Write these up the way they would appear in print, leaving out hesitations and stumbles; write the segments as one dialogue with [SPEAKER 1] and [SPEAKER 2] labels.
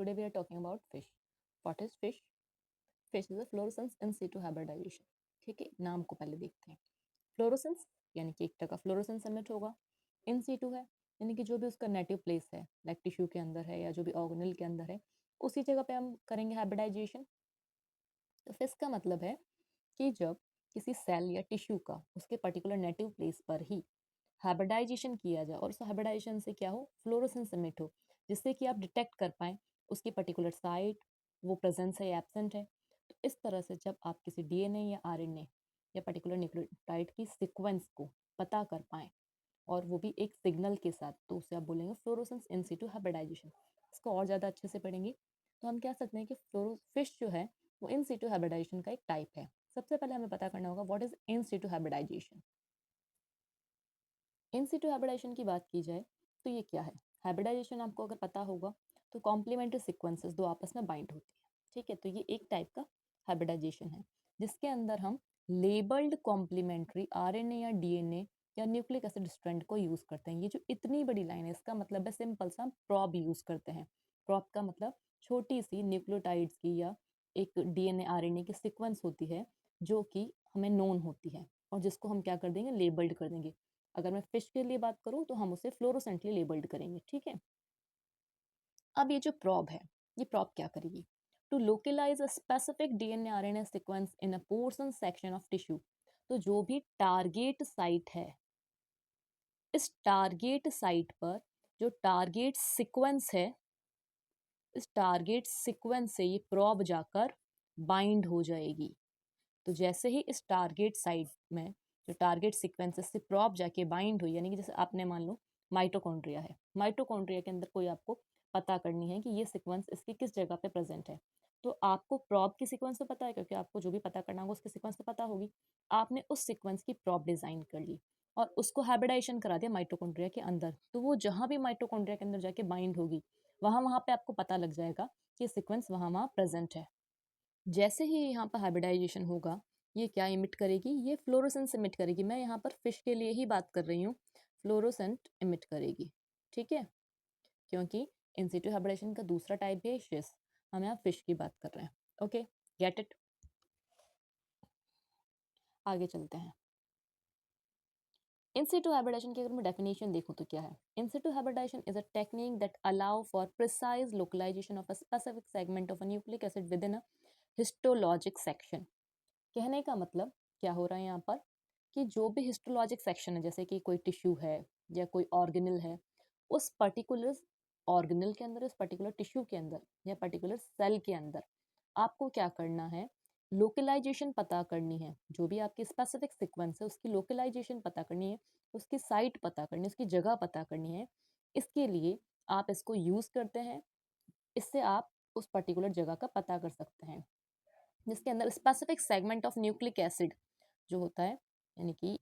[SPEAKER 1] today we are talking about fish. What is fish? Fish is a fluorescence in situ hybridization. ठीक है, नाम को पहले देखते हैं. फ्लोरोसेंस यानी कि एक तरह का फ्लोरोसेंस एमिट होगा. इन सीटू है यानी कि जो भी उसका नेटिव प्लेस है, लाइक टिश्यू के अंदर है या जो भी ऑर्गेनल के अंदर है, उसी जगह पे हम करेंगे हाइब्रिडाइजेशन. तो फिश का मतलब है कि जब किसी सेल या टिश्यू का उसके पर्टिकुलर नेटिव प्लेस पर ही हाइब्रिडाइजेशन किया जाए और उस हाइब्रिडाइजेशन से क्या हो, फ्लोरोसेंस एमिट हो, जिससे कि आप डिटेक्ट कर पाएँ उसकी पर्टिकुलर साइट, वो प्रेजेंस है या एब्सेंट है. तो इस तरह से जब आप किसी डीएनए या आरएनए या पर्टिकुलर न्यूक्लियोटाइड की सीक्वेंस को पता कर पाएँ और वो भी एक सिग्नल के साथ, तो उसे आप बोलेंगे फ्लोरोसेंस इन सिटू हाइब्रिडाइजेशन. इसको और ज़्यादा अच्छे से पढ़ेंगे तो हम कह सकते हैं कि फिश जो है वो इन सिटू हाइब्रिडाइजेशन का एक टाइप है. सबसे पहले हमें पता करना होगा what is in situ hybridization. In situ hybridization की बात की जाए तो ये क्या है. हाइब्रिडाइजेशन आपको अगर पता होगा तो कॉम्प्लीमेंट्री सीक्वेंसेस दो आपस में बाइंड होती है. ठीक है, तो ये एक टाइप का हाइब्रिडाइजेशन है जिसके अंदर हम लेबल्ड कॉम्प्लीमेंट्री आरएनए या डीएनए या न्यूक्लिक एसिड स्ट्रैंड को यूज करते हैं. ये जो इतनी बड़ी लाइन है इसका मतलब है सिंपल सा हम प्रॉब यूज करते हैं. प्रॉब का मतलब छोटी सी न्यूक्लियोटाइड्स की या एक डीएनए आरएनए की सीक्वेंस होती है जो कि हमें नोन होती है और जिसको हम क्या कर देंगे, लेबल्ड कर देंगे. अगर मैं फिश के लिए बात करूं तो हम उसे फ्लोरोसेंटली लेबल्ड करेंगे. ठीक है, अब ये जो प्रॉब है, ये प्रॉब क्या करेगी, to localize a specific DNA RNA sequence in a portion section of tissue. तो जो भी टारगेट साइट है, इस टारगेट साइट पर जो टारगेट सीक्वेंस है, इस टारगेट सीक्वेंस से ये प्रॉब जाकर बाइंड हो जाएगी. तो जैसे ही इस टारगेट साइट में जो टारगेट सीक्वेंसेस से प्रॉब जाके बाइंड हुई, यानी कि जैसे आपने मान लो माइटोकॉन्ड्रिया है, माइटोकॉन्ड्रिया के अंदर कोई आपको पता करनी है कि ये सीक्वेंस इसकी किस जगह पे प्रेजेंट है. तो आपको प्रॉब की सीक्वेंस तो पता है क्योंकि आपको जो भी पता करना होगा उसकी सीक्वेंस तो पता होगी. आपने उस सीक्वेंस की प्रॉब डिजाइन कर ली और उसको हाइब्रिडाइजेशन करा दिया माइटोकॉन्ड्रिया के अंदर. तो वो जहां भी माइटोकॉन्ड्रिया के अंदर जाके बाइंड होगी वहां वहां पे आपको पता लग जाएगा कि सीक्वेंस वहां वहां प्रेजेंट है. जैसे ही यहाँ पर हाइब्रिडाइजेशन होगा, ये क्या इमिट करेगी, ये फ्लोरोसेंस इमिट करेगी. मैं यहाँ पर फिश के लिए ही बात कर रही हूँ, फ्लोरोसेंट इमिट करेगी. ठीक है, क्योंकि इन सिटू हाइब्रिडेशन का दूसरा टाइप है फिश, हम यहाँ फिश की बात कर रहे हैं. Okay, get it. आगे चलते हैं. इन सिटू हाइब्रिडेशन की अगर मैं डेफिनेशन देखूं तो क्या है. In situ hybridisation is a technique that allow for precise localisation of a specific segment of a nucleic acid within a histologic section. कहने का मतलब क्या हो रहा है यहाँ पर कि जो भी हिस्टोलॉजिक सेक्शन है, जैसे कि कोई टिश्यू है या कोई ऑर्गेनल है, उस पर्टिकुलर ऑर्गेनल के अंदर, उस पर्टिकुलर टिश्यू के अंदर या पर्टिकुलर सेल के अंदर आपको क्या करना है, लोकलाइजेशन पता करनी है. जो भी आपकी स्पेसिफिक सीक्वेंस है उसकी लोकलाइजेशन पता करनी है, उसकी साइट पता करनी है, उसकी जगह पता करनी है. इसके लिए आप इसको यूज करते हैं. इससे आप उस पर्टिकुलर जगह का पता कर सकते हैं जिसके अंदर specific segment of nucleic acid जो होता है, यानी कि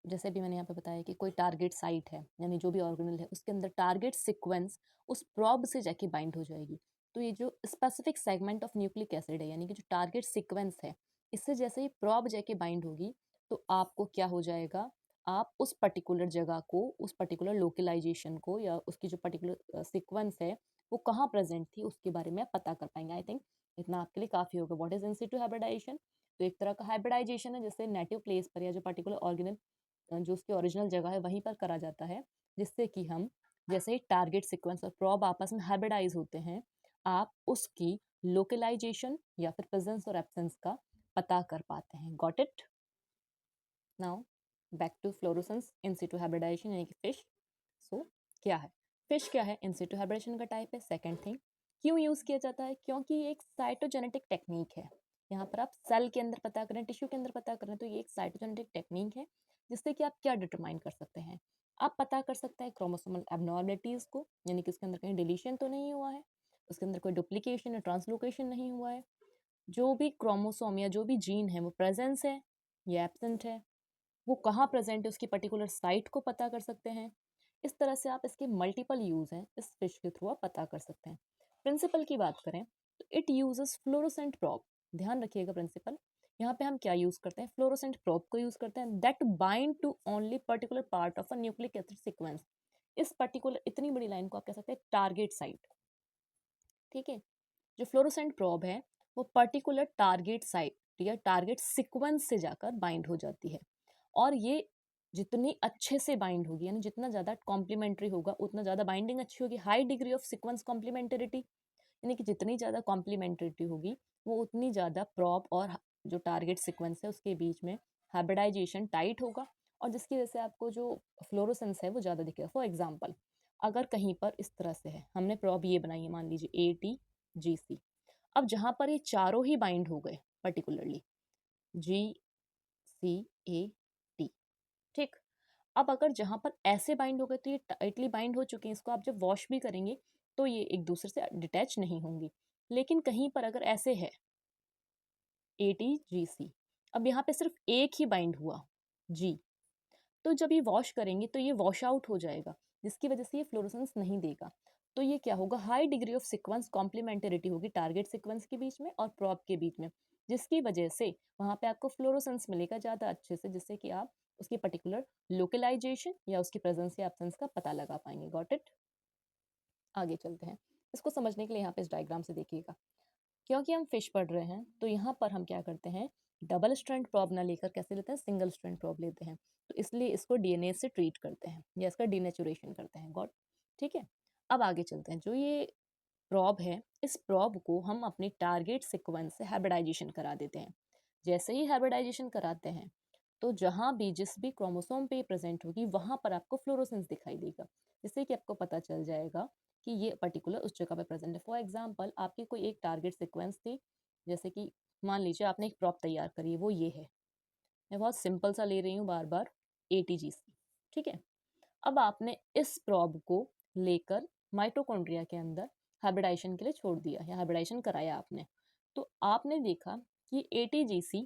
[SPEAKER 1] जैसे भी मैंने यहाँ पे बताया कि कोई टारगेट साइट है, यानी जो भी ऑर्गेनल है उसके अंदर टारगेट सीक्वेंस उस प्रॉब से जाके बाइंड हो जाएगी. तो ये जो specific segment of nucleic acid है, यानी कि जो टारगेट सीक्वेंस है, इससे जैसे ही प्रॉब जाके बाइंड होगी तो आपको क्या हो जाएगा, आप उस पर्टिकुलर जगह को, उस पर्टिकुलर लोकलाइजेशन को या उसकी जो पर्टिकुलर सीक्वेंस है वो कहाँ प्रेजेंट थी उसके बारे में आप पता कर पाएंगे. आई थिंक इतना आपके लिए काफ़ी होगा. What is in situ hybridization. तो एक तरह का हाइब्रिडाइजेशन है जैसे नेटिव प्लेस पर या जो पर्टिकुलर ऑर्गेनल जो उसकी ओरिजिनल जगह है वहीं पर करा जाता है, जिससे कि हम जैसे ही टारगेट सीक्वेंस और प्रॉब आपस में हाइब्रिडाइज होते हैं, आप उसकी लोकलाइजेशन या फिर प्रेजेंस और एब्सेंस का पता कर पाते हैं. Got it. Now back to fluorescence in situ hybridization यानी कि फिश. सो क्या है फिश, क्या है, इन सिटू हाइब्रिडेशन का टाइप है. सेकंड थिंग, क्यों यूज किया जाता है, क्योंकि ये एक साइटोजेनेटिक टेक्निक है. यहाँ पर आप सेल के अंदर पता करें, टिश्यू के अंदर पता करें, तो ये एक साइटोजेनेटिक टेक्निक है जिससे कि आप क्या डिटरमाइन कर सकते हैं, आप पता कर सकते हैं क्रोमोसोमल एबनॉर्मलिटीज को, यानी कि उसके अंदर कहीं डिलीशन तो नहीं हुआ है, उसके अंदर कोई डुप्लीकेशन या ट्रांसलोकेशन नहीं हुआ है, जो भी क्रोमोसोम या जो भी जीन है वो प्रेजेंस है या एब्सेंट है, वो कहाँ प्रेजेंट है उसकी पर्टिकुलर साइट को पता कर सकते हैं. इस तरह से आप इसके मल्टीपल यूज हैं इस फिश के थ्रू आप पता कर सकते हैं. प्रिंसिपल की बात करें तो इट यूजेस फ्लोरोसेंट प्रॉब. ध्यान रखिएगा प्रिंसिपल, यहाँ पे हम क्या यूज करते हैं, फ्लोरोसेंट प्रॉब को यूज करते हैं that bind to only particular part of a nucleic acid sequence. इस पर्टिकुलर इतनी बड़ी लाइन को आप कह सकते हैं टारगेट साइट। ठीक है, जो फ्लोरोसेंट प्रोब है वो पर्टिकुलर टारगेट साइट या टारगेट सीक्वेंस से जाकर बाइंड हो जाती है, और ये जितनी अच्छे से बाइंड होगी, यानी जितना ज़्यादा कॉम्प्लीमेंट्री होगा उतना ज़्यादा बाइंडिंग अच्छी होगी। High degree of sequence complementarity, यानी कि जितनी ज़्यादा कॉम्प्लीमेंटरिटी होगी वो उतनी ज़्यादा प्रॉप और जो टारगेट सीक्वेंस है उसके बीच में हाइब्रिडाइजेशन टाइट होगा, और जिसकी वजह से आपको जो फ्लोरोसेंस है वो ज़्यादा दिखेगा। फॉर एग्जाम्पल, अगर कहीं पर इस तरह से है, हमने प्रॉप ये बनाई है, मान लीजिए ATGC। अब जहाँ पर ये चारों ही बाइंड हो गए पर्टिकुलरली GCAT, ठीक। अब अगर जहाँ पर ऐसे बाइंड हो गए तो ये टाइटली बाइंड हो चुके हैं, इसको आप जब वॉश भी करेंगे तो ये एक दूसरे से डिटैच नहीं होंगी। लेकिन कहीं पर अगर ऐसे है ATGC, अब यहाँ पे सिर्फ एक ही बाइंड हुआ G, तो जब ये वॉश करेंगे तो ये वॉश आउट हो जाएगा, जिसकी वजह से ये फ्लोरोसेंस नहीं देगा। तो ये क्या होगा, high degree of sequence complementarity होगी टारगेट सीक्वेंस के बीच में और प्रॉप के बीच में, जिसकी वजह से वहाँ पे आपको फ्लोरोसेंस मिलेगा ज़्यादा अच्छे से, जिससे कि आप उसकी पर्टिकुलर लोकलाइजेशन या उसकी प्रेजेंस या एब्सेंस का पता लगा पाएंगे। Got it. आगे चलते हैं। इसको समझने के लिए यहाँ पे इस डायग्राम से देखिएगा, क्योंकि हम फिश पढ़ रहे हैं तो यहाँ पर हम क्या करते हैं, डबल स्ट्रैंड प्रॉब ना लेकर कैसे लेते हैं, सिंगल स्ट्रैंड प्रॉब लेते हैं। तो इसलिए इसको DNA से ट्रीट करते हैं या इसका डीनेचुरेशन करते हैं। गॉड, ठीक है। अब आगे चलते हैं। जो ये प्रॉब है, इस प्रॉब को हम अपने टारगेट सीक्वेंस से हाइब्रिडाइजेशन करा देते हैं। जैसे ही हाइब्रिडाइजेशन कराते हैं तो जहाँ भी जिस भी क्रोमोसोम पे प्रेजेंट होगी वहाँ पर आपको फ्लोरोसेंस दिखाई देगा, जिससे कि आपको पता चल जाएगा कि ये पर्टिकुलर उस जगह पे प्रेजेंट है। फॉर एग्जाम्पल, आपकी कोई एक टारगेट सीक्वेंस थी, जैसे कि मान लीजिए आपने एक प्रॉप तैयार करी है, वो ये है, मैं बहुत सिंपल सा ले रही हूँ बार बार, ATGC। ठीक है। अब आपने इस प्रॉब को लेकर माइटोकॉन्ड्रिया के अंदर हाइब्रिडाइजेशन के लिए छोड़ दिया या हाइब्रिडाइजेशन कराया आपने, तो आपने देखा कि ATGC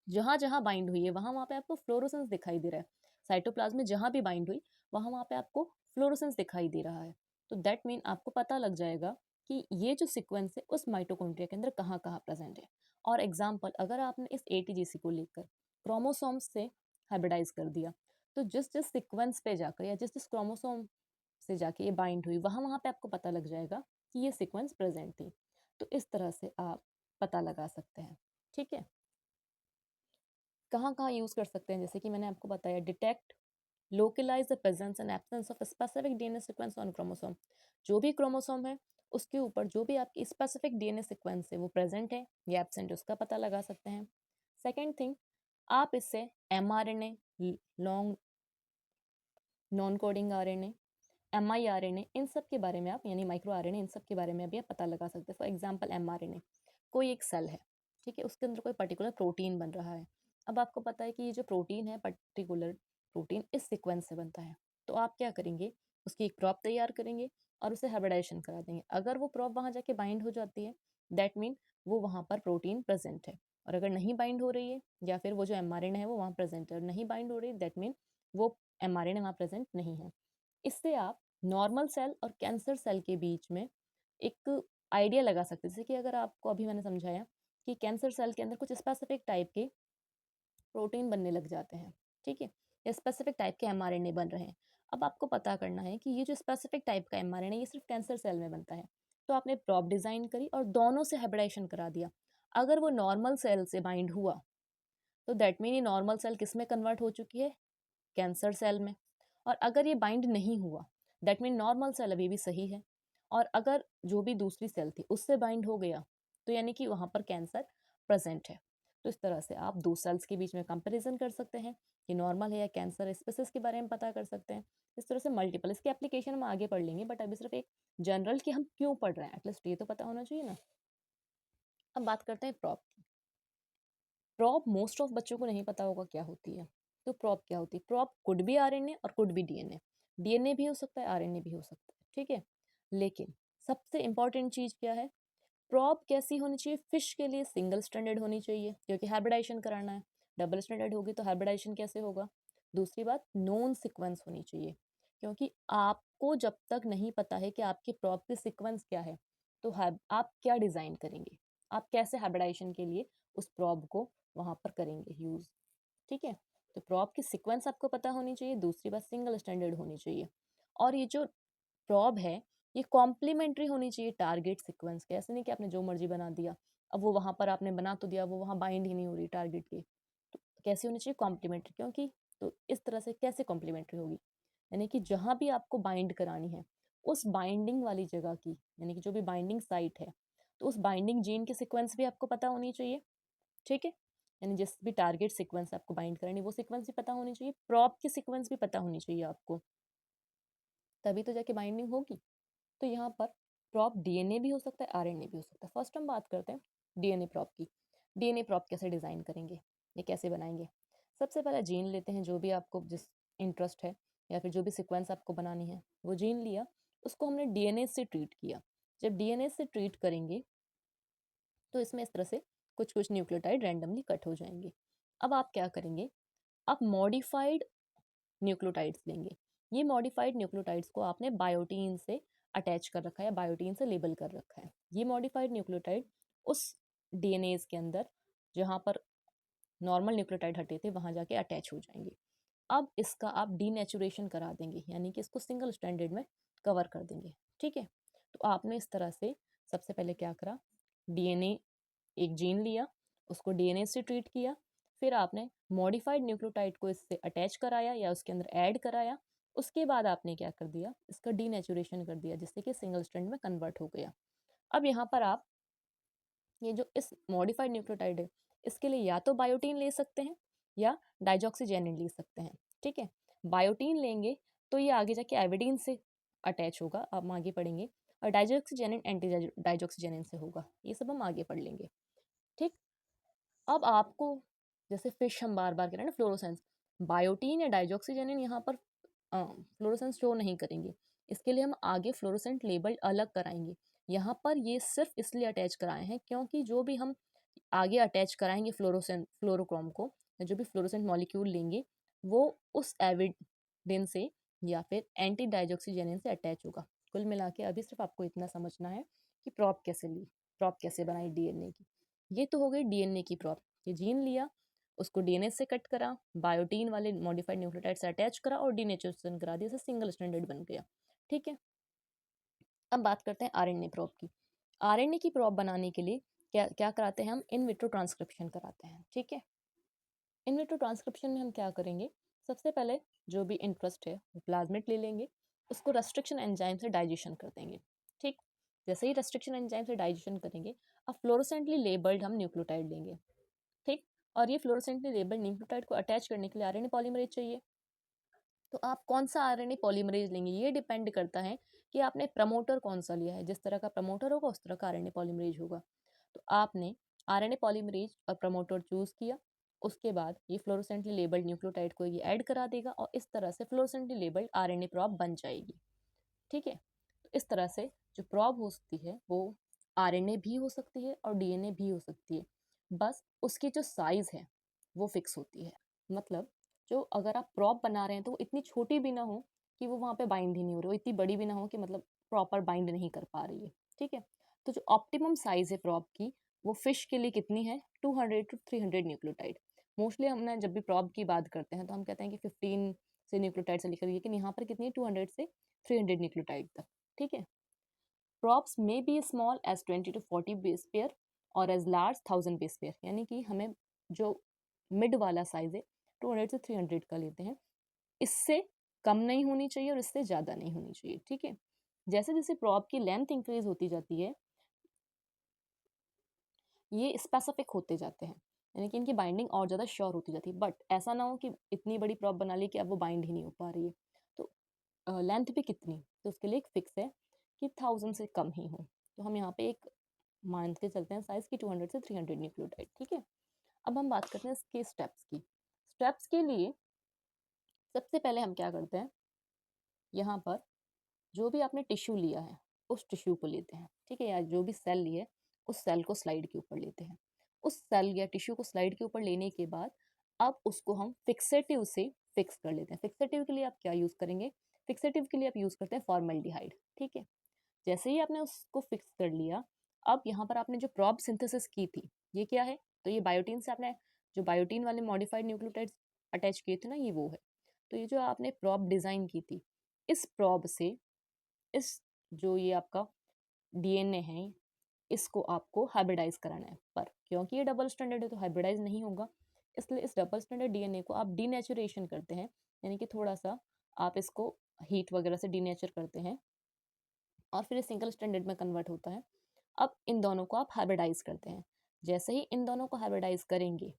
[SPEAKER 1] जहाँ जहाँ बाइंड हुई है वहाँ वहाँ पे आपको फ्लोरोसेंस दिखाई दे रहा है। साइटोप्लाज्म में जहाँ भी बाइंड हुई वहाँ वहाँ पे आपको फ्लोरोसेंस दिखाई दे रहा है। तो दैट मीन आपको पता लग जाएगा कि ये जो सीक्वेंस है उस माइटोकॉन्ड्रिया के अंदर कहाँ कहाँ प्रेजेंट है। और एग्जाम्पल, अगर आपने इस ATGC को लेकर क्रोमोसोम्स से हाइब्रिडाइज कर दिया, तो जिस जिस सीक्वेंस पे जाकर या जिस जिस क्रोमोसोम से जाके ये बाइंड हुई वहाँ वहाँ पे आपको पता लग जाएगा कि ये सीक्वेंस प्रेजेंट थी। तो इस तरह से आप पता लगा सकते हैं। ठीक है। कहाँ कहाँ यूज़ कर सकते हैं, जैसे कि मैंने आपको बताया, detect localise the presence and absence of specific DNA sequence on chromosome. जो भी क्रोमोसोम है उसके ऊपर जो भी आपकी स्पेसिफिक DNA सीक्वेंस है वो प्रेजेंट है या एब्सेंट है उसका पता लगा सकते हैं। सेकेंड थिंग, आप इससे mRNA, long non coding RNA, miRNA, इन सब के बारे में आप, यानी माइक्रो RNA, इन सब के बारे में भी आप पता लगा सकते हैं। फॉर एग्जाम्पल mRNA, कोई एक सेल है, ठीक है, उसके अंदर कोई पर्टिकुलर प्रोटीन बन रहा है। अब आपको पता है कि ये जो प्रोटीन है, पर्टिकुलर प्रोटीन इस सीक्वेंस से बनता है, तो आप क्या करेंगे, उसकी एक प्रॉप तैयार करेंगे और उसे हाइब्रिडाइजेशन करा देंगे। अगर वो प्रॉप वहाँ जाके बाइंड हो जाती है, दैट मीन वो वहाँ पर प्रोटीन प्रेजेंट है। और अगर नहीं बाइंड हो रही है या फिर वो जो mRNA है वो वहाँ प्रेजेंट है और नहीं बाइंड हो रही है, दैट मीन वो mRNA वहाँ प्रेजेंट नहीं है। इससे आप नॉर्मल सेल और कैंसर सेल के बीच में एक आइडिया लगा सकते हैं। जैसे कि अगर आपको अभी मैंने समझाया कि कैंसर सेल के अंदर कुछ स्पेसिफिक टाइप के प्रोटीन बनने लग जाते हैं, ठीक है, या स्पेसिफिक टाइप के mRNA बन रहे हैं। अब आपको पता करना है कि ये जो स्पेसिफिक टाइप का mRNA ये सिर्फ कैंसर सेल में बनता है। तो आपने प्रॉप डिजाइन करी और दोनों से हाइब्रिडाइजेशन करा दिया। अगर वो नॉर्मल सेल से बाइंड हुआ तो दैट मीन ये नॉर्मल सेल किस में कन्वर्ट हो चुकी है, कैंसर सेल में। और अगर ये बाइंड नहीं हुआ, दैट मीन नॉर्मल सेल अभी भी सही है। और अगर जो भी दूसरी सेल थी उससे बाइंड हो गया तो यानी कि वहाँ पर कैंसर प्रेजेंट है। तो इस तरह से आप दो सेल्स के बीच में कंपैरिजन कर सकते हैं कि नॉर्मल है या कैंसर, स्पेसिस के बारे में पता कर सकते हैं। इस तरह से मल्टीपल, इसकी एप्लीकेशन हम आगे पढ़ लेंगे, बट अभी सिर्फ एक जनरल कि हम क्यों पढ़ रहे हैं एटलीस्ट ये तो पता होना चाहिए ना। अब बात करते हैं प्रॉप की। प्रॉप मोस्ट ऑफ बच्चों को नहीं पता होगा क्या होती है। तो प्रॉप क्या होती है, प्रॉप कुड भी RNA और कुड भी DNA। DNA भी हो सकता है, RNA भी हो सकता है, ठीक है। लेकिन सबसे इंपॉर्टेंट चीज क्या है, प्रॉप कैसी होनी चाहिए, फिश के लिए सिंगल स्टैंडर्ड होनी चाहिए क्योंकि हाइब्रिडाइजेशन कराना है। डबल स्टैंडर्ड होगी तो हाइब्रिडाइजेशन कैसे होगा। दूसरी बात, नोन सीक्वेंस होनी चाहिए, क्योंकि आपको जब तक नहीं पता है कि आपके प्रॉप की सीक्वेंस क्या है तो आप क्या डिजाइन करेंगे, आप कैसे हाइब्रिडाइजेशन के लिए उस प्रॉप को वहां पर करेंगे यूज। ठीक है। तो प्रॉप की सीक्वेंस आपको पता होनी चाहिए। दूसरी बात, सिंगल स्टैंडर्ड होनी चाहिए। और ये जो प्रॉब है ये कॉम्प्लीमेंट्री होनी चाहिए टारगेट सीक्वेंस के। ऐसे नहीं कि आपने जो मर्जी बना दिया, अब वो वहां पर आपने बना तो दिया, वो वहां बाइंड ही नहीं हो रही टारगेट के। तो कैसे होनी चाहिए? कॉम्प्लीमेंट्री। क्योंकि तो इस तरह से कैसे कॉम्प्लीमेंट्री होगी? यानी कि जहां भी आपको बाइंड करानी है उस बाइंडिंग वाली जगह की, यानी कि जो भी बाइंडिंग साइट है, तो उस बाइंडिंग जीन की सीक्वेंस भी आपको पता होनी चाहिए। ठीक है, यानी जिस भी टारगेट सीक्वेंस आपको बाइंड करनी वो सीक्वेंस भी पता होनी चाहिए, प्रॉप की सीक्वेंस भी पता होनी चाहिए आपको, तभी तो जाके बाइंडिंग होगी। तो यहाँ पर प्रॉप डीएनए भी हो सकता है, आरएनए भी हो सकता है। फर्स्ट हम बात करते हैं डीएनए प्रॉप की। डीएनए प्रॉप कैसे डिज़ाइन करेंगे, ये कैसे बनाएंगे? सबसे पहले जीन लेते हैं, जो भी आपको जिस इंटरेस्ट है या फिर जो भी सीक्वेंस आपको बनानी है, वो जीन लिया, उसको हमने डीएनए से ट्रीट किया। जब डीएनए से ट्रीट करेंगे तो इसमें इस तरह से कुछ कुछ न्यूक्लियोटाइड रैंडमली कट हो जाएंगे। अब आप क्या करेंगे? आप मॉडिफाइड न्यूक्लियोटाइड्स लेंगे। ये मॉडिफाइड न्यूक्लियोटाइड्स को आपने बायोटीन से अटैच कर रखा है, बायोटीन से लेबल कर रखा है। ये मॉडिफाइड न्यूक्लियोटाइड उस डीएनएज के अंदर जहाँ पर नॉर्मल न्यूक्लियोटाइड हटे थे वहाँ जाके अटैच हो जाएंगे। अब इसका आप डीनेचुरेशन करा देंगे, यानी कि इसको सिंगल स्टैंडर्ड में कवर कर देंगे। ठीक है, तो आपने इस तरह से सबसे पहले क्या करा? डीएनए, एक जीन लिया, उसको डीएनए से ट्रीट किया, फिर आपने मॉडिफाइड न्यूक्लियोटाइड को इससे अटैच कराया या उसके अंदर ऐड कराया। उसके बाद आपने क्या कर दिया? इसका डीनेचुरेशन कर दिया, जिससे कि सिंगल स्ट्रैंड में कन्वर्ट हो गया। अब यहाँ पर आप ये जो इस मॉडिफाइड न्यूक्लियोटाइड है, इसके लिए या तो बायोटीन ले सकते हैं या डाइजॉक्सीजेनिन ले सकते हैं। ठीक है, बायोटीन लेंगे तो ये आगे जाके एविडीन से अटैच होगा, आप आगे पढ़ेंगे, और डाइजॉक्सीजेनिन एंटी डाइजॉक्सीजेनिन से होगा, ये सब हम आगे पढ़ लेंगे। ठीक, अब आपको जैसे फिश हम बार बार कह रहे हैं ना, फ्लोरोसेंस, बायोटीन या डाइजॉक्सीजेनिन यहाँ पर फ्लोरोसेंस शो नहीं करेंगे। इसके लिए हम आगे फ्लोरोसेंट लेबल अलग कराएंगे। यहाँ पर ये सिर्फ इसलिए अटैच कराए हैं क्योंकि जो भी हम आगे अटैच कराएंगे फ्लोरोसेंट फ्लोरोक्रोम को, या जो भी फ्लोरोसेंट मॉलिक्यूल लेंगे वो उस एविडेंस से या फिर एंटी डाइजॉक्सीजेनिन से अटैच होगा। कुल मिला के अभी सिर्फ आपको इतना समझना है कि प्रॉप कैसे ली, प्रॉप कैसे बनाई डीएनए की। ये तो हो गई डीएनए की प्रॉप। ये जीन लिया, उसको डीएनए से कट करा, बायोटीन वाले मॉडिफाइड न्यूक्लियोटाइड से अटैच करा और डीनेचुरेशन करा दिया, सिंगल स्टैंडर्ड बन गया। ठीक है, अब बात करते हैं आरएनए प्रॉप की। आरएनए की प्रॉप बनाने के लिए क्या क्या कराते हैं? हम इन विट्रो ट्रांसक्रिप्शन कराते हैं। ठीक है, इन विट्रो ट्रांसक्रिप्शन में हम क्या करेंगे? सबसे पहले जो भी इंटरेस्ट है वो प्लाज्मिड ले लेंगे, उसको रेस्ट्रिक्शन एंजाइम से डाइजेशन कर देंगे। ठीक, जैसे ही रेस्ट्रिक्शन एंजाइम से डाइजेशन करेंगे, अब फ्लोरोसेंटली लेबल्ड हम न्यूक्लियोटाइड लेंगे। ठीक, और ये फ्लोरोसेंटली लेबल्ड न्यूक्लियोटाइड को अटैच करने के लिए आरएनए पॉलीमरेज चाहिए। तो आप कौन सा आरएनए पॉलीमरेज लेंगे ये डिपेंड करता है कि आपने प्रमोटर कौन सा लिया है। जिस तरह का प्रमोटर होगा उस तरह का आरएनए पॉलीमरेज होगा। तो आपने आरएनए पॉलीमरेज और प्रमोटर चूज किया, उसके बाद ये फ्लोरोसेंटली लेबल्ड न्यूक्लियोटाइड को ये ऐड करा देगा और इस तरह से फ्लोरोसेंटली लेबल्ड आरएनए प्रॉप बन जाएगी। ठीक है, तो इस तरह से जो प्रॉप हो सकती है वो आरएनए भी हो सकती है और डीएनए भी हो सकती है, बस उसकी जो साइज है वो फिक्स होती है। मतलब जो अगर आप प्रॉप बना रहे हैं तो वो इतनी छोटी भी ना हो कि वो वहाँ पे बाइंड ही नहीं हो रही, वो इतनी बड़ी भी ना हो कि मतलब प्रॉपर बाइंड नहीं कर पा रही है। ठीक है, तो जो ऑप्टिमम साइज है प्रॉप की वो फिश के लिए कितनी है? 200 to 300 न्यूक्लियोटाइड। मोस्टली हमने जब भी प्रॉप की बात करते हैं तो हम कहते हैं कि 15 से न्यूक्लियोटाइड से लेकर, लेकिन यहाँ पर कितनी है? 200 से 300 न्यूक्लियोटाइड तक। ठीक है, props may be as small as 20 to 40 base pair और as large 1000 base pair, यानी कि हमें जो मिड वाला साइज है 200 से 300 का लेते हैं, इससे कम नहीं होनी चाहिए और इससे ज़्यादा नहीं होनी चाहिए। ठीक है, जैसे जैसे प्रॉप की लेंथ इंक्रीज होती जाती है ये स्पेसिफिक होते जाते हैं, यानी कि इनकी बाइंडिंग और ज़्यादा श्योर होती जाती है। बट ऐसा ना हो कि इतनी बड़ी प्रॉप बना ली कि अब वो बाइंड ही नहीं हो पा रही है। तो लेंथ भी कितनी, तो उसके लिए एक फिक्स है कि 1000 से कम ही हो। तो हम यहाँ पे एक मान के चलते हैं साइज की 200 से 300 न्यूक्लियोटाइड। ठीक है, अब हम बात करते हैं इसके स्टेप्स की। स्टेप्स के लिए सबसे पहले हम क्या करते हैं, यहाँ पर जो भी आपने टिश्यू लिया है उस टिश्यू को लेते हैं। ठीक है, या जो भी सेल लिए उस सेल को स्लाइड के ऊपर लेते हैं। उस सेल या टिश्यू को स्लाइड के ऊपर लेने के बाद अब उसको हम फिक्सेटिव से फिक्स कर लेते हैं। फिक्सेटिव के लिए आप क्या यूज़ करेंगे? फिक्सेटिव के लिए आप यूज़ करते हैं फॉर्मल्डिहाइड। ठीक है, जैसे ही आपने उसको फिक्स कर लिया, अब यहाँ पर आपने जो प्रॉप सिंथेसिस की थी ये क्या है? तो ये बायोटीन से आपने जो बायोटीन वाले मॉडिफाइड न्यूक्लियोटाइड्स अटैच किए थे ना, ये वो है। तो ये जो आपने प्रॉप डिज़ाइन की थी इस प्रॉब से इस जो ये आपका डीएनए है इसको आपको हाइब्रिडाइज कराना है, पर क्योंकि ये डबल स्टैंडर्ड है तो हाइब्रिडाइज नहीं होगा, इसलिए इस डबल स्टैंडर्ड डीएनए को आप डीनेचुरेशन करते हैं, यानी कि थोड़ा सा आप इसको हीट वगैरह से डीनेचर करते हैं और फिर सिंगल स्टैंडर्ड में कन्वर्ट होता है। अब इन दोनों को आप हाइब्रिडाइज करते हैं। जैसे ही इन दोनों को हाइब्रिडाइज करेंगे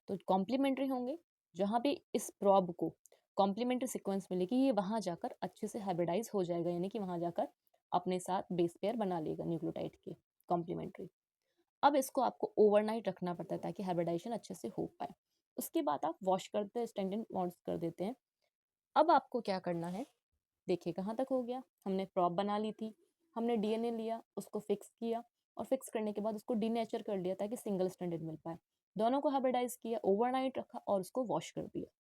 [SPEAKER 1] तो कॉम्प्लीमेंट्री होंगे, जहाँ भी इस प्रॉब को कॉम्प्लीमेंट्री सीक्वेंस मिलेगी ये वहाँ जाकर अच्छे से हाइब्रिडाइज हो जाएगा, यानी कि वहाँ जाकर अपने साथ बेस पेयर बना लेगा न्यूक्लियोटाइड के कॉम्प्लीमेंट्री। अब इसको आपको ओवरनाइट रखना पड़ता है ताकि हाइब्रिडाइजेशन अच्छे से हो पाए। उसके बाद आप वॉश करते हैं, स्टैंडर्ड बॉन्ड्स कर देते हैं। अब आपको क्या करना है, देखिए कहाँ तक हो गया, हमने प्रॉप बना ली थी, हमने डीएनए लिया, उसको फिक्स किया और फिक्स करने के बाद उसको डीनेचर कर लिया ताकि सिंगल स्टैंडर्ड मिल पाए। दोनों को हाइब्रिडाइज किया, ओवरनाइट रखा और उसको वॉश कर दिया।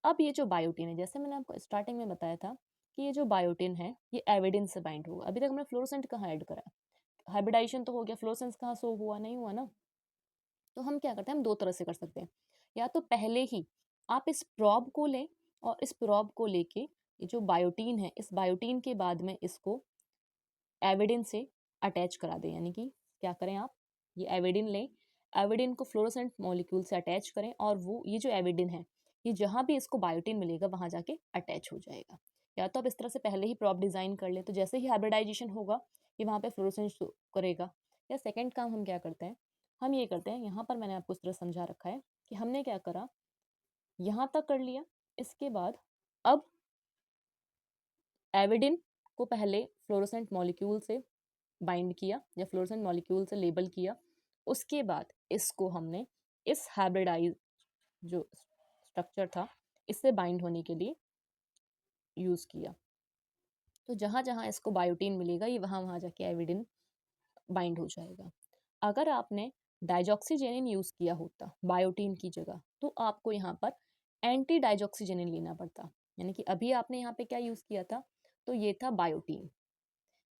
[SPEAKER 1] अब ये जो बायोटिन है, जैसे मैंने आपको स्टार्टिंग में बताया था कि ये जो बायोटिन है ये एविडेंस से बाइंड होगा। अभी तक हमने फ्लोरोसेंट कहाँ ऐड करा, हाइब्रिडाइजेशन तो हो गया, फ्लोरोसेंस कहाँ शो हुआ, नहीं हुआ ना। तो हम क्या करते हैं, हम दो तरह से कर सकते हैं, या तो पहले ही आप इस प्रॉब को लें और इस प्रॉब को लेके ये जो बायोटीन है इस बायोटीन के बाद में इसको एविडिन से अटैच करा दें, यानी कि क्या करें आप ये एविडिन लें, एविडिन को फ्लोरोसेंट मॉलिक्यूल से अटैच करें और वो ये जो एविडिन है ये जहाँ भी इसको बायोटीन मिलेगा वहाँ जाके अटैच हो जाएगा। या तो आप इस तरह से पहले ही प्रॉप डिज़ाइन कर लें तो जैसे ही हाइब्रिडाइजेशन होगा ये वहाँ पे फ्लोरोसेंट शो करेगा। या सेकेंड काम हम क्या करते हैं, हम ये करते हैं, यहाँ पर मैंने आपको उस तरह समझा रखा है कि हमने क्या करा, यहाँ तक कर लिया, इसके बाद अब एविडिन को पहले फ्लोरोसेंट मॉलिक्यूल से बाइंड किया या फ्लोरोसेंट मॉलिक्यूल से लेबल किया, उसके बाद इसको हमने इस हाइब्रिडाइज जो स्ट्रक्चर था इससे बाइंड होने के लिए यूज़ किया। तो जहाँ जहाँ इसको बायोटीन मिलेगा ये वहाँ वहाँ जाके एविडिन बाइंड हो जाएगा। अगर आपने डाइजॉक्सीजेनिन यूज़ किया होता बायोटीन की जगह तो आपको यहाँ पर एंटी डाइजॉक्सीजेनिन लेना पड़ता, यानी कि अभी आपने यहाँ पे क्या यूज़ किया था, तो ये था बायोटीन,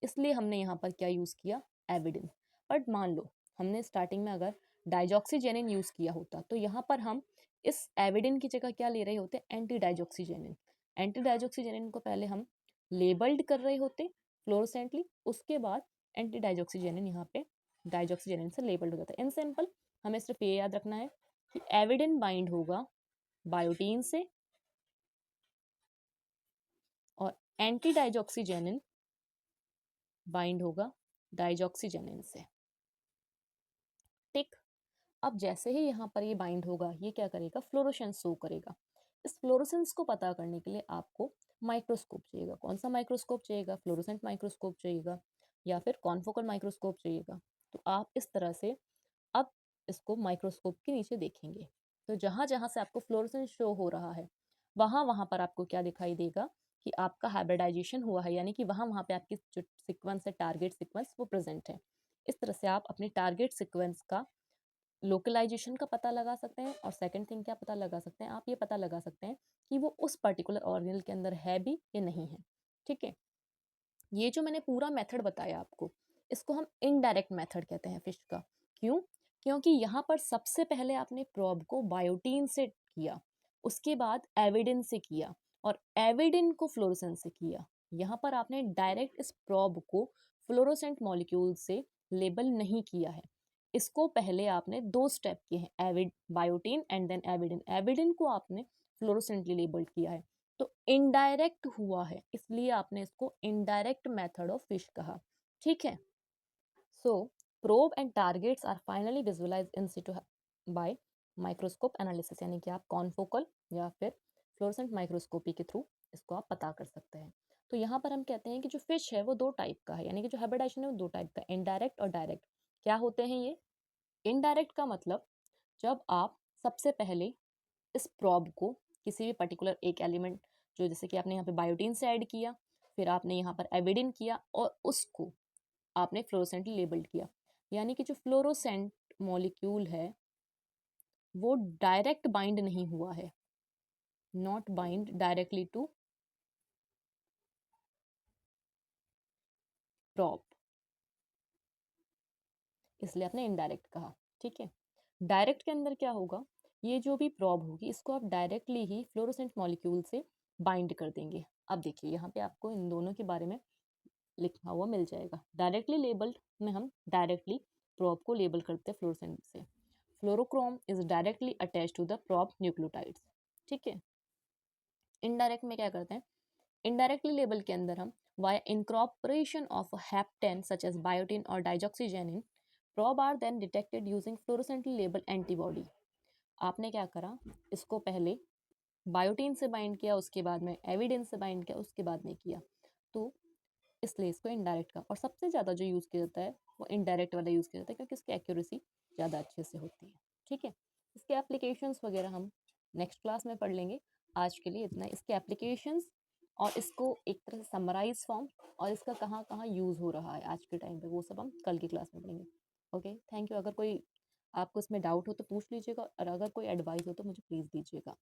[SPEAKER 1] इसलिए हमने यहाँ पर क्या यूज़ किया, एविडिन। बट मान लो हमने स्टार्टिंग में अगर डाइजॉक्सीजेनिन यूज़ किया होता तो यहाँ पर हम इस एविडिन की जगह क्या ले रहे होते, एंटी डाइजॉक्सीजेनिन। एंटी डाइजॉक्सीजेनिन को पहले हम लेबल्ड कर रहे होते फ्लोरोसेंटली, उसके बाद एंटी डाइजॉक्सीजेनिन यहाँ पे डाइजॉक्सीजेनिन से लेबल्ड हो जाता है। इन सिंपल हमें सिर्फ ये याद रखना है कि एविडिन बाइंड होगा बायोटीन से और एंटी डाइजॉक्सीजेनिन बाइंड होगा डाइजॉक्सीजेनिन से। ठीक, अब जैसे ही यहाँ पर ये बाइंड होगा ये क्या करेगा, फ्लोरोसेंस शो करेगा। इस फ्लोरोसेंस को पता करने के लिए आपको माइक्रोस्कोप चाहिएगा। कौन सा माइक्रोस्कोप चाहिएगा, फ्लोरोसेंट माइक्रोस्कोप चाहिएगा या फिर कॉन्फोकल माइक्रोस्कोप चाहिएगा। तो आप इस तरह से अब इसको माइक्रोस्कोप के नीचे देखेंगे तो जहाँ जहाँ से आपको फ्लोरोसेंस शो हो रहा है वहाँ वहाँ पर आपको क्या दिखाई देगा कि आपका हाइब्रिडाइजेशन हुआ है, यानी कि वहाँ वहाँ पे आपकी जो सीक्वेंस है टारगेट सीक्वेंस वो प्रेजेंट है। इस तरह से आप अपने टारगेट सीक्वेंस का लोकलाइजेशन का पता लगा सकते हैं और सेकंड थिंग क्या पता लगा सकते हैं, आप ये पता लगा सकते हैं कि वो उस पर्टिकुलर ऑर्गेनल के अंदर है भी या नहीं है। ठीक है, ये जो मैंने पूरा मेथड बताया आपको इसको हम इनडायरेक्ट मेथड कहते हैं फिश का। क्यों, क्योंकि यहाँ पर सबसे पहले आपने प्रॉब को बायोटीन से किया, उसके बाद एविडिन से किया और एविडिन को फ्लोरोसेंस से किया। यहाँ पर आपने डायरेक्ट इस प्रॉब को फ्लोरोसेंट मॉलिक्यूल से लेबल नहीं किया है, इसको पहले आपने दो स्टेप किए हैं, avid biotin and then avidin. Avidin को आपने फ्लोरोसेंटली लेबल्ड किया है तो इनडायरेक्ट हुआ है, इसलिए आपने इसको इनडायरेक्ट मेथड ऑफ फिश कहा। ठीक है, so probe and targets are finally visualise in situ by microscope analysis, यानी कि आप कॉन्फोकल या फिर फ्लोरोसेंट माइक्रोस्कोपी के थ्रू इसको आप पता कर सकते हैं। तो यहाँ पर हम कहते हैं कि जो फिश है वो दो टाइप का है, यानी कि जो हाइब्रिडाइजेशन है वो दो टाइप का, इनडायरेक्ट और डायरेक्ट। क्या होते हैं ये, इनडायरेक्ट का मतलब जब आप सबसे पहले इस प्रॉब को किसी भी पर्टिकुलर एक एलिमेंट जो जैसे कि आपने यहाँ पे बायोटीन से ऐड किया, फिर आपने यहाँ पर एविडिन किया और उसको आपने फ्लोरोसेंटली लेबल्ड किया, यानी कि जो फ्लोरोसेंट मॉलिक्यूल है वो डायरेक्ट बाइंड नहीं हुआ है, not bind directly to probe, इसलिए आपने इनडायरेक्ट कहा। ठीक है, डायरेक्ट के अंदर क्या होगा, ये जो भी प्रॉब होगी इसको आप डायरेक्टली ही फ्लोरोसेंट मॉलिक्यूल से बाइंड कर देंगे। अब देखिए यहाँ पे आपको इन दोनों के बारे में लिखा हुआ मिल जाएगा। डायरेक्टली लेबल्ड में हम डायरेक्टली प्रोब को लेबल करते हैं फ्लोरोसेंट से। Fluorochrome is directly attach to the probe nucleotides. ठीक है। इनडायरेक्ट में क्या करते हैं, इनडायरेक्टली लेबल के अंदर हम via incorporation of hapten such as biotin और digoxigenin probe are then detected using fluorescently label antibody. आपने क्या करा, इसको पहले बायोटीन से बाइंड किया, उसके बाद में एविडेंस से बाइंड किया, उसके बाद में किया, तो इसलिए इसको इनडायरेक्ट का, और सबसे ज़्यादा जो यूज़ किया जाता है वो इनडायरेक्ट वाला यूज़ किया जाता है क्योंकि इसकी एक्यूरेसी ज़्यादा अच्छे से होती है। ठीक है। इसके एप्लीकेशंस वगैरह हम नेक्स्ट क्लास में पढ़ लेंगे। आज के लिए इतना। इसके एप्लीकेशंस और इसको एक तरह से समराइज फॉर्म और इसका कहाँ कहाँ यूज़ हो रहा है आज के टाइम पे, वो सब हम कल की क्लास में पढ़ेंगे। Okay, thank you. अगर कोई आपको इसमें डाउट हो तो पूछ लीजिएगा, और अगर कोई एडवाइस हो तो मुझे प्लीज़ दीजिएगा।